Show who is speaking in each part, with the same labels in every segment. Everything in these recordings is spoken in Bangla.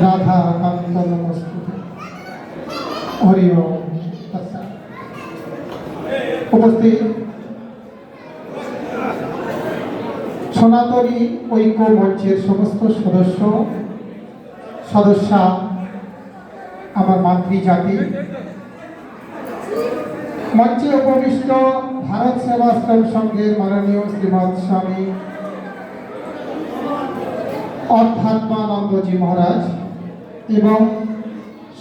Speaker 1: রাধা কান্ত নমস্তুতে। হরি ওম তৎসৎ। উপস্থিত সনাতনী ঐক্য মঞ্চের সমস্ত সদস্যা, আমার মাতৃজাতি, মঞ্চে উপবিষ্ট ভারত সেবাশ্রম সংঘের মাননীয় শ্রীমৎ স্বামী অধ্যাত্মানন্দজি মহারাজ এবং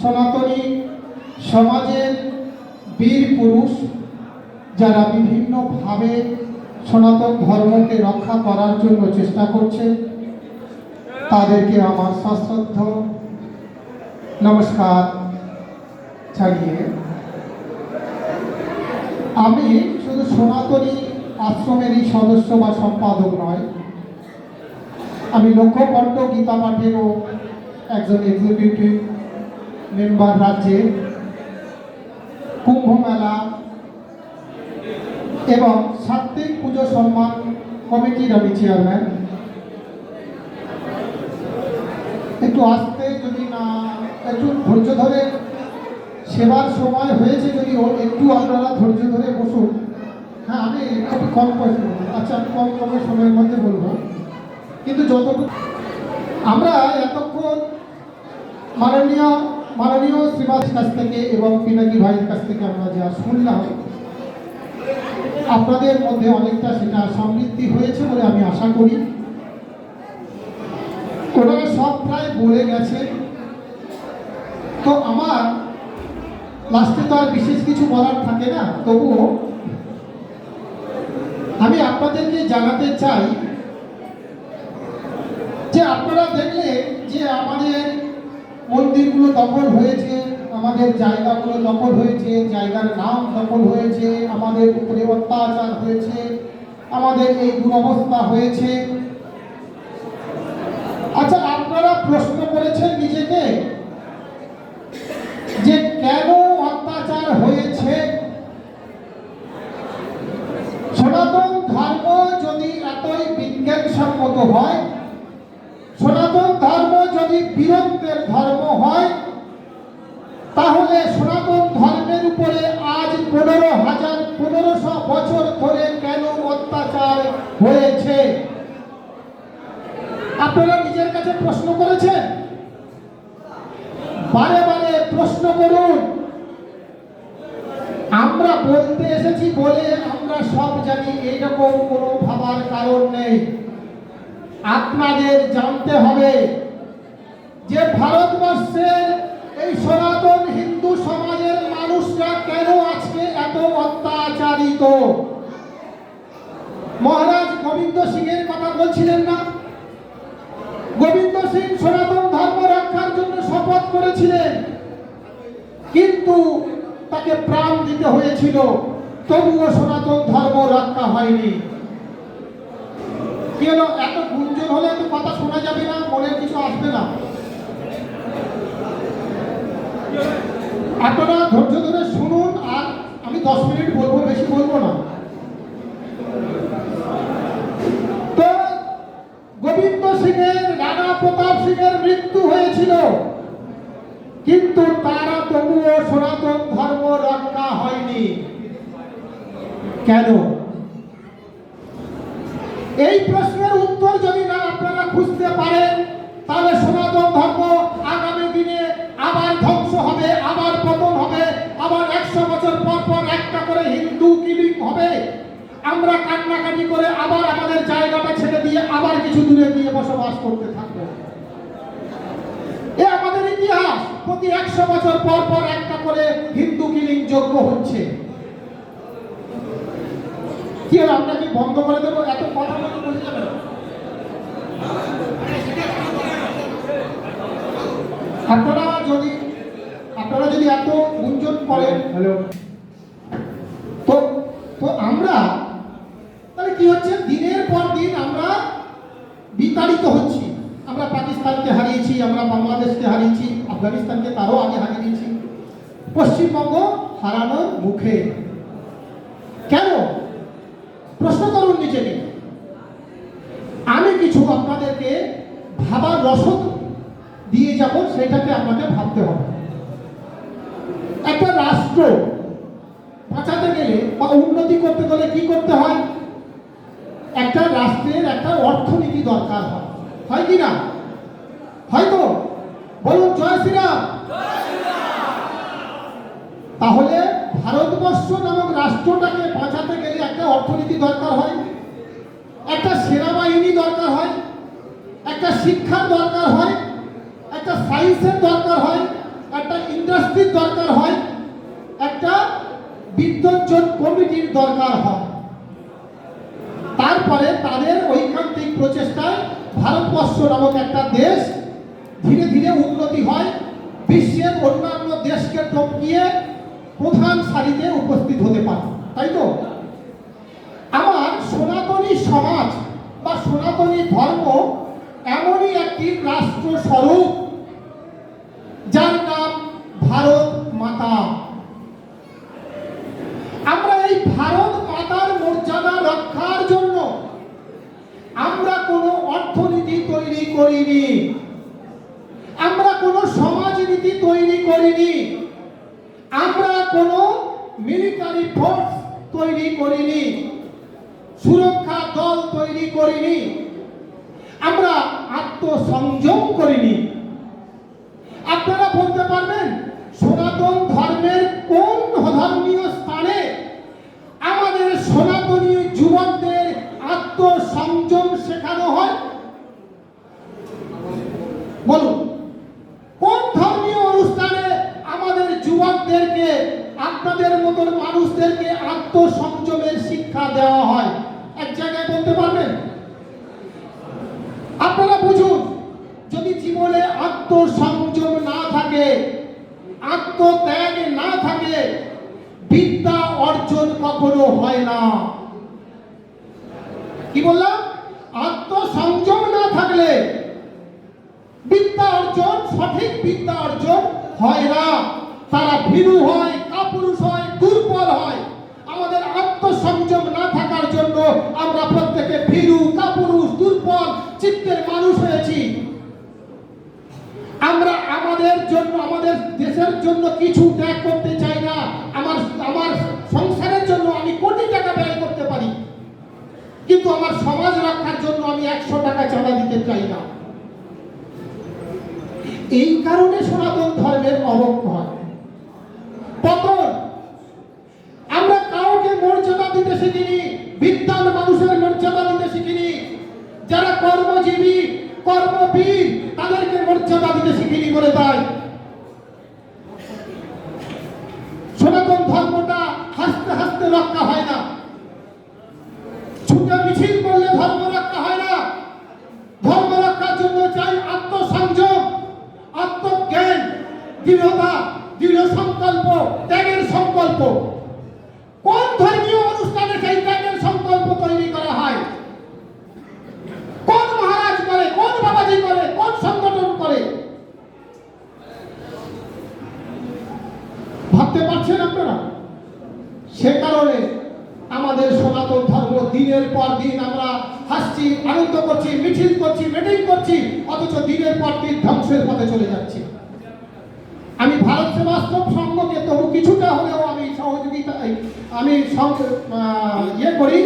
Speaker 1: সনাতনী সমাজের বীর পুরুষ যারা বিভিন্নভাবে সনাতন ধর্মকে রক্ষা করার জন্য চেষ্টা করছে, তাদেরকে আমার সশ্রদ্ধ নমস্কার জানিয়ে আমি শুধু সনাতনী আশ্রমেরই সদস্য বা সম্পাদক নয়, আমি লক্ষ্যকণ্ঠ গীতা পাঠেরও একজন এক্সিকিউটিভ মেম্বার, রাজ্যে কুম্ভ মেলা এবং সাত্ত্বিক পুজো সম্মান কমিটির আমি চেয়ারম্যান। একটু আসতে যদি না, একটু ধৈর্য ধরে, সেবার সময় হয়েছে, যদি একটু আপনারা ধৈর্য ধরে বসুন। হ্যাঁ, আমি একটু কম পয়সা বলবো। আচ্ছা, আমি কম সময়ের মধ্যে বলবো, কিন্তু যতটুকু আমরা এতক্ষণ মাননীয় শ্রীমাস কাছ থেকে এবং পিনাকি ভাইয়ের কাছ থেকে আমরা যা শুনলাম, আপনাদের মধ্যে অনেকটা সেটা সমৃদ্ধি হয়েছে বলে আমি আশা করি। ওনারা সব প্রায় বলে গেছে, তো আমার লাস্টে তো আর বিশেষ কিছু বলার থাকে না, তবুও আমি আপনাদেরকে জানাতে চাই যে আপনারা দেখলে যে আমাদের মন্দিরগুলো দখল হয়েছে, আমাদের জায়গাগুলো দখল হয়েছে, জায়গার নাম দখল হয়েছে, আমাদের উপরে অত্যাচার হয়েছে, আমাদের এই দুরবস্থা হয়েছে। আচ্ছা, আপনারা প্রশ্ন করেছেন নিজেকে যে কেন অত্যাচার হয়েছে? সনাতন ধর্ম যদি এতই বিজ্ঞানসম্মত হয়, সনাতন ধর্ম যদি বীরত্বের ধর্ম হয়, তাহলে সনাতন ধর্মের উপরে আজ 1500 বছর ধরে কেন অত্যাচার হয়েছে? আপনারা নিজের কাছে প্রশ্ন করেছেন? বারে বারে প্রশ্ন করুন। আমরা বলতে এসেছি বলে আমরা সব জানি, এইরকম কোনো ভাবার কারণ নেই। আপনাদের জানতে হবে যে ভারতবর্ষের এই সনাতন হিন্দু সমাজের মানুষরা কেন আজকে এত অত্যাচারিত। মহারাজ গোবিন্দ সিংয়ের কথা বলছিলেন না? গোবিন্দ সিং সনাতন ধর্ম রক্ষার জন্য শপথ করেছিলেন, কিন্তু তাকে প্রাণ দিতে হয়েছিল, তবুও সনাতন ধর্ম রক্ষা হয়নি। কেন? এত গুঞ্জন হলে তো কথা শোনা যাবে না, মনের কিছু আসবে না। আপনারা ধৈর্য ধরে শুনুন, আর আমি 10 মিনিট বলবো, বেশি বলবো না। তো গোবিন্দ সিংয়ের, রাণা প্রতাপ সিংয়ের মৃত্যু হয়েছিল, কিন্তু তারা তবুও সনাতন ধর্ম রক্ষা হয়নি। কেন? এই প্রশ্নের উত্তর যদি না আপনারা খুঁজতে পারেন, তাহলে সনাতন ধর্ম আগামী দিনে আবার ধ্বংস হবে, আবার পতন হবে, আবার 100 বছর পর পর একটা করে হিন্দু কিলিং হবে। আমরা কান্নাকাটি করে আবার আমাদের জায়গাটা ছেড়ে দিয়ে আবার কিছু দূরে গিয়ে বসবাস করতে থাকবো। এ আমাদের ইতিহাস। প্রতি 100 বছর পর পর একটা করে হিন্দু কিলিং যজ্ঞ হচ্ছে। কি হলো, আপনাকে বন্ধ করে দেবো? এত কথা বলে বসে যাবে? আপনারা যদি এত গুঞ্জন করেন, তো আমরা তাহলে কি হচ্ছে? দিনের পর দিন আমরা বিতাড়িত হচ্ছি। আমরা পাকিস্তানকে হারিয়েছি, আমরা বাংলাদেশকে হারিয়েছি, আফগানিস্তানকে তারও আগে হারিয়ে দিয়েছি, পশ্চিমবঙ্গ হারানোর মুখে। কেন? প্রশ্ন করুন নিজেকে। আমি কিছু আপনাদেরকে ভাবার রসদ দিয়ে যাব, সেটাকে আপনাকে ভাবতে হবে। একটা রাষ্ট্র বাঁচাতে গেলে বা উন্নতি করতে গেলে কি করতে হয়? একটা রাষ্ট্রের একটা অর্থনীতি দরকার হয়, হয় কি না? হয়তো বলুন জয় শ্রীরাম। তাহলে ভারতবর্ষ নামক রাষ্ট্রটাকে বাঁচাতে গেলে একটা অর্থনীতি দরকার হয়, একটা সেনাবাহিনী দরকার হয়, একটা শিক্ষার দরকার হয়, একটা সায়েন্সের দরকার হয়, একটা ইন্ডাস্ট্রির দরকার হয়, একটা বিদ্যুৎ কমিটির দরকার হয়। তারপরে তাদের ঐকান্তিক প্রচেষ্টায় ভারতবর্ষ নামক একটা দেশ ধীরে ধীরে উন্নতি হয়, বিশ্বের অন্যান্য দেশকে টপকিয়ে প্রধান সারিতে উপস্থিত হতে পারে, তাই তো? আমার সনাতনী সমাজ বা সনাতনী ধর্ম এমনই একটি রাষ্ট্র স্বরূপ যার নাম ভারত মাতা। আমরা এই ভারত মাতার মর্যাদা রক্ষার জন্য আমরা কোনো অর্থনীতি তৈরি করিনি, আমরা কোনো সমাজনীতি তৈরি করিনি, আমরা কোনো মিলিটারি ফোর্স তৈরি করিনি, সুরক্ষা দল তৈরি করিনি, আমরা আত্মসংযম করিনি। আপনারা বলতে পারবেন সনাতন ধর্মের কোন ধর্মীয় স্থানে আমাদের সনাতনী যুবকদের আত্মসংযম শেখানো হয়? বলুন, কোন ধর্মীয় অনুষ্ঠানে আমাদের যুবকদেরকে, আপনাদের মতন মানুষদেরকে আত্মসংযমের শিক্ষা দেওয়া হয়? এক জায়গায় বলতে পারবেন? আপনারা বুঝুন, যদি জীবনে আত্মসংযম না থাকে, আত্মত্যাগ না থাকে, বিদ্যা অর্জন কখনো হয় না। কি বললাম? আত্মসংযম না থাকলে বিদ্যা অর্জন, সঠিক বিদ্যা অর্জন হয় না। তারা ভীরু হয়, কাপুরুষ হয়, দুর্বল হয়। আমাদের আত্মসংযম না থাকার জন্য আমরা প্রত্যেকে ভীরু, কাপুরুষ, দুর্বল চিত্তের মানুষ হয়েছি। আমরা আমাদের জন্য, আমাদের দেশের জন্য কিছু ত্যাগ করতে চাই না। আমার সংসারের জন্য আমি কোটি টাকা ব্যয় করতে পারি, কিন্তু আমার সমাজ রক্ষার জন্য আমি 100 টাকা চাঁদা দিতে চাই না। এই কারণে সনাতন ধর্মের অবক্ষয়, পতন। আমরা কাউকে মর্যাদা দিতে শিখিনি, বিদ্যান মানুষের মর্যাদা দিতে শিখিনি, যারা কর্মজীবী, কর্মবীর, তাদেরকে মর্যাদা দিতে শিখিনি বলে তাই সনাতন ধর্মটা হাসতে হাসতে রক্ষা হয় না, ছুটে মিছিল করলে ধর্ম রক্ষা হয় না। ধর্ম রক্ষার জন্য চাই আত্মসংযম, আত্মজ্ঞান, দৃঢ়তা, দৃঢ় সংকল্প, ত্যাগের সংকল্প। কোন ধর্মীয় অনুষ্ঠানে সেই ত্যাগের সংকল্প তৈরি করা হয়? কোন মহারাজ করে, কোন বাবাজি করে, কোন সংগঠন করে? ভাবতে পারছেন আপনারা? সে কারণে আমাদের সনাতন ধর্ম দিনের পর দিন আমরা হাসছি, আনন্দ করছি, মিছিল করছি, মিটিং করছি, অথচ দিনের পর দিন ধ্বংসের পথে চলে যাচ্ছি। আমি ভারত সেবাশ্রম সংঘকে তবু কিছুটা হলেও আমি সহযোগিতা, আমি করি,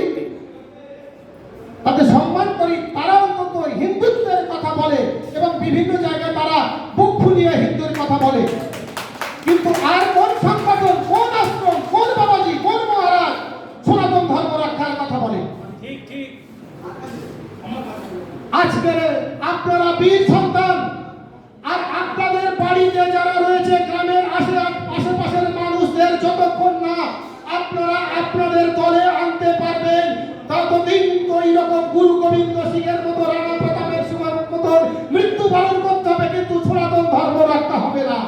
Speaker 1: তাদের সম্মান করি। তারা অন্তত হিন্দুত্বের কথা বলে এবং বিভিন্ন জায়গায় তারা বুক ফুলিয়ে হিন্দুর কথা বলে। কিন্তু আর কোন সংগঠন, কোন আশ্রম, কোন বাবাজি, কোন মহারাজ সনাতন ধর্ম রক্ষার কথা বলে? ঠিক ঠিক। আজকে আপনারা বীর সন্তান, আর আপনাদের বাড়িতে যারা রয়েছে, গ্রামের আশেপাশের মানুষদের যতক্ষণ না আপনারা আপনাদের দলে আনতে পারবেন, ততদিন ওই রকম গুরু গোবিন্দ সিংহের মতো, রাণা প্রতাপের মতো মৃত্যুবরণ করতে হবে, কিন্তু সনাতন ধর্ম রক্ষা হবে না।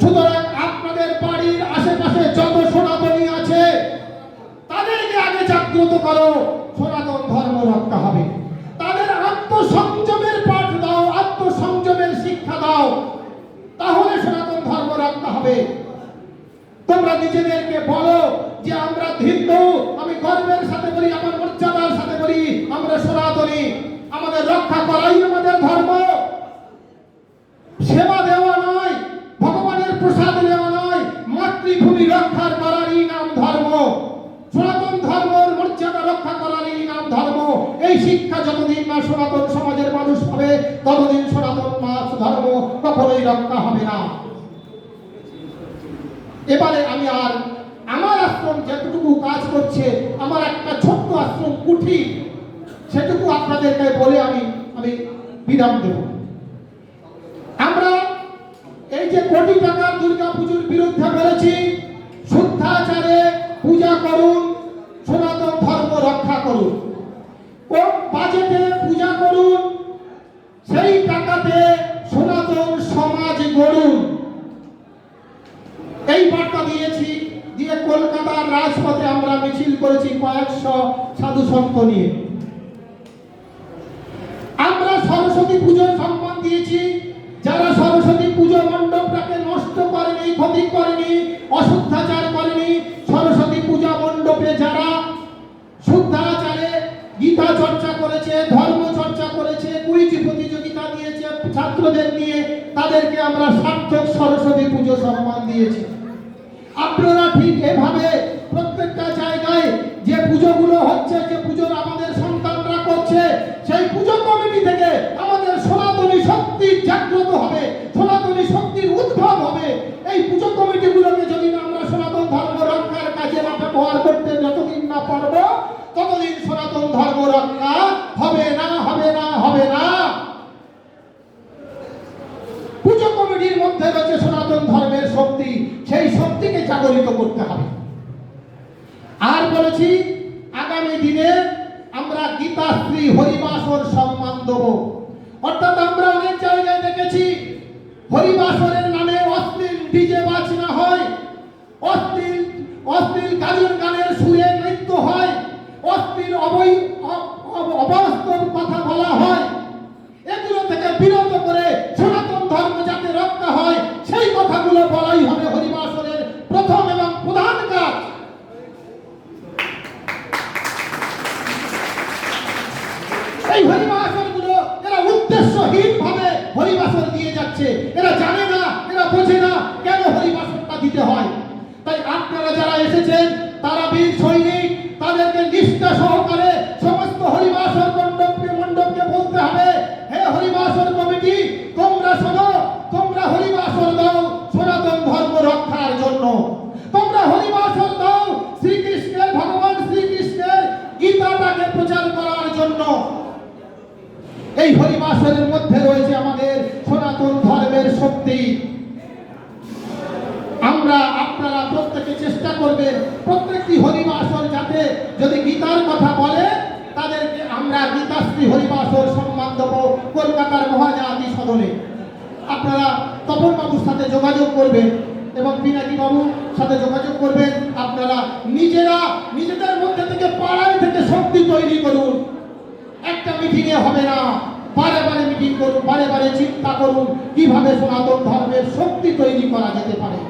Speaker 1: সুতরাং আপনাদের বাড়ির আশেপাশে যত সনাতনী আছে তাদেরকে আগে জাগ্রত করো, সনাতন ধর্ম রক্ষা হবে। তাদের আত্মসংযমের পাঠ দাও, আত্মসংযমের শিক্ষা দাও, তাহলে সনাতন ধর্ম রক্ষা হবে। তোমরা নিজেদেরকে বলো যে আমরা হিন্দু, আমি গর্বের সাথে বলি, আমার মর্যাদার সাথে বলি, আমরা সনাতনী, আমাদের রক্ষা করাই আমাদের ধর্ম। না সনাতন সমাজের মানুষ হবে, ততদিন সনাতন ধর্ম কখনোই রক্ষা হবে না। এবারে আমি আর আমার আশ্রম যেটুকু কাজ করছে, আমার একটা ছোট্ট আশ্রম কুঠি, সেটুকু আপনাদেরকে বলে আমি বিরাম দেব। আমরা এই যে কোটি টাকার দুর্গা পুজোর বিরুদ্ধে বলেছি, শুদ্ধাচারে পূজা করুন, সনাতন ধর্ম রক্ষা করুন, কম বাজেটে পূজা করুন, সেই টাকাতে সনাতন সমাজ গড়ুন, এই বার্তা দিয়েছি। দিয়ে কলকাতার রাজপথে আমরা মিছিল করেছি কয়েকশো সাধু সন্ত নিয়ে। আমরা সরস্বতী পুজোর সম্মান দিয়েছি। যারা সরস্বতী পুজো মণ্ডপটাকে নষ্ট করেনি, ক্ষতি করেনি, অশুদ্ধাচার করেনি, সরস্বতী পূজা মণ্ডপে যারা শুদ্ধাচারে গীতা চর্চা করেছে, ধর্ম চর্চা করেছে, কুইজ প্রতিযোগিতা দিয়েছে ছাত্রদের নিয়ে, তাদেরকে আমরা সার্থক সরস্বতী পুজো সম্মান দিয়েছি। আপনারা ঠিক এভাবে প্রত্যেকটা জায়গায় যে পুজোগুলো হচ্ছে, যে পুজো আমাদের সন্তানরা করছে, সেই পুজো কমিটি থেকে আমাদের সনাতনী শক্তি জাগ্রত হবে, সনাতনী শক্তির উদ্ভব হবে। এই পুজো কমিটিগুলোকে যদি না আমরা সনাতন ধর্ম রক্ষার কাজে না ব্যবহার করতে যতদিন না পারব, ততদিন সনাতন ধর্ম রক্ষা হবে না, হবে না, হবে না। পুজো কমিটির মধ্যে রয়েছে সনাতন ধর্মের শক্তি, সেই শক্তিকে জাগরিত করতে হবে। আর বলেছি, আগামী দিনে আমরা গীতাশ্রী হরিবাসর সম্মান দেব। অর্থাৎ আমরা অনেক জায়গায় দেখেছি হরিবাসরের নামে অশ্লীল ডিজে বাজনা হয়, অশ্লীল গাজন গানের সুরে নৃত্য হয়, অশ্লীল অবাস্তব কথা বলা হয়। এগুলো থেকে বিরত করে সনাতন ধর্ম যাতে রক্ষা হয়, সেই কথাগুলো বলাই হবে হরিবাসরের প্রথম এবং প্রধান কাজ। এই হরিবাসর গুলো এরা উদ্দেশ্যহীন ভাবে হরিবাসর দিয়ে যাচ্ছে। এরা জানে না, এরা বোঝে না কেন হরিবাসরটা দিতে হয়। তাই আপনারা যারা এসেছেন তারা বীর সৈনিক, তাদেরকে নিষ্ঠা সহকারে সমস্ত হরিবাসর মণ্ডপকে বলতে হবে, হে হরিবাসর কমিটি, তোমরা শোনো, তোমরা হরিবাসর দাও সনাতন ধর্ম রক্ষার জন্য, তোমরা হরিবাসর দাও শ্রীকৃষ্ণের, ভগবান শ্রীকৃষ্ণের গীতাটাকে প্রচার করার জন্য। এই হরিবাসরের মধ্যে রয়েছে আমাদের সনাতন ধর্মের শক্তি। আপনারা প্রত্যেকে চেষ্টা করবেন প্রত্যেকটি হরিবাসর যাতে যদি গীতার কথা বলে, তাদেরকে আমরা গীতাশ্রী হরিবাসর সম্মান দেব কলকাতার মহাজাতি সদনে। আপনারা তপন বাবুর সাথে যোগাযোগ করবেন এবং পিনাকি বাবুর সাথে যোগাযোগ করবেন। আপনারা নিজেদের মধ্যে থেকে পাড়ায় থেকে শক্তি তৈরি করুন। একটা মিটিংয়ে হবে না, বারে বারে মিটিং করুন, বারে বারে চিন্তা করুন কিভাবে সনাতন ধর্মের শক্তি তৈরি করা যেতে পারে।